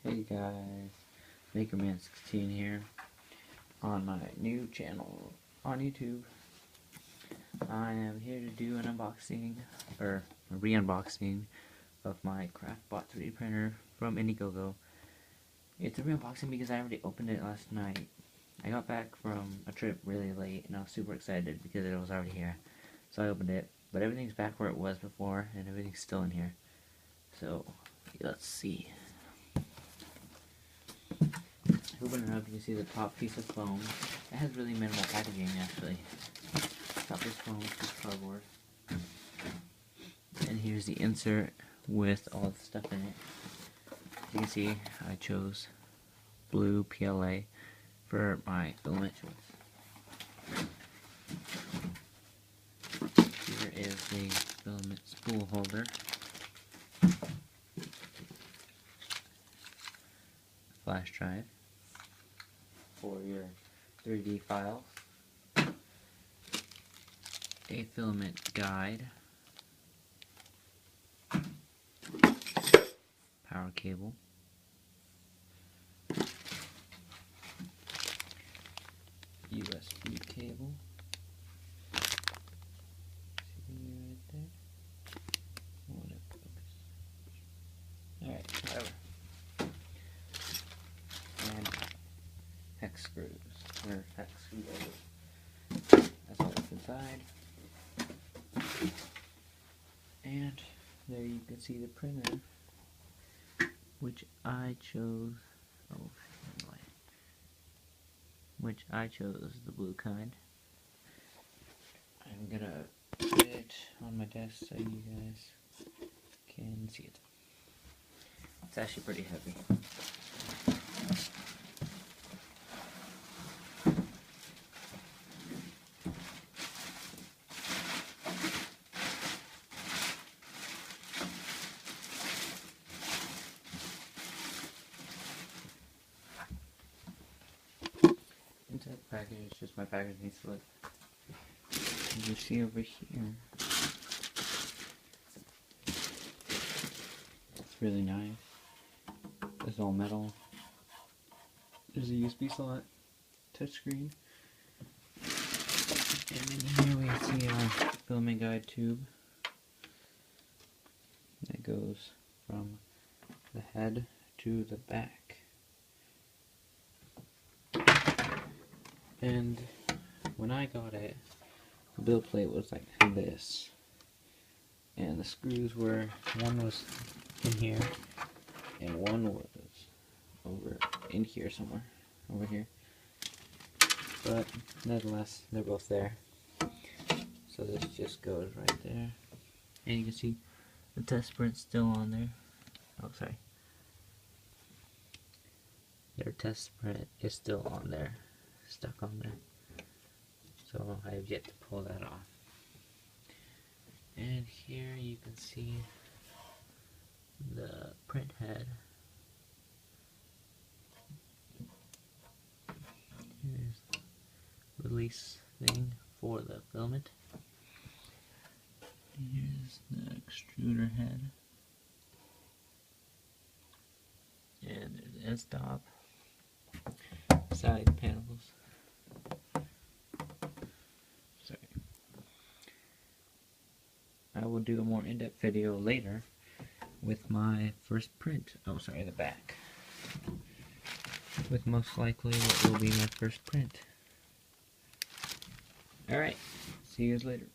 Hey guys, MakerMan16 here on my new channel on YouTube. I am here to do an unboxing, or a re-unboxing of my Craftbot 3D printer from Indiegogo. It's a re-unboxing because I already opened it last night. I got back from a trip really late and I was super excited because it was already here. So I opened it, but everything's back where it was before and everything's still in here. So let's see. Open it up, you can see the top piece of foam. It has really minimal packaging actually. Top piece of foam, piece of cardboard. And here's the insert with all the stuff in it. As you can see, I chose blue PLA for my filament choice. Here is the filament spool holder. Flash drive for your 3D files, a filament guide, power cable, USB cable, see right there, alright, whatever, and hex screws, or hex screwdrivers. That's all that's inside. And there you can see the printer, which I chose, the blue kind. I'm gonna put it on my desk so you guys can see it. It's actually pretty heavy. Inside the package, it's just my packaging slip. As you see over here, it's really nice. It's all metal. There's a USB slot, touchscreen, and in here we see our filament guide tube that goes from the head to the back. And when I got it, the build plate was like this, and the screws were, one was in here and one was over in here somewhere, over here, but nevertheless they're both there. So this just goes right there, and you can see the test print's still on there. Oh, sorry, their test print is still on there, stuck on there, so I have yet to pull that off. And here you can see the print head. Here's the release thing for the filament. Here's the extruder head, and there's the S-stop, side panels. Sorry. I will do a more in-depth video later with my first print. Oh, sorry, the back. With most likely what will be my first print. Alright, see you guys later.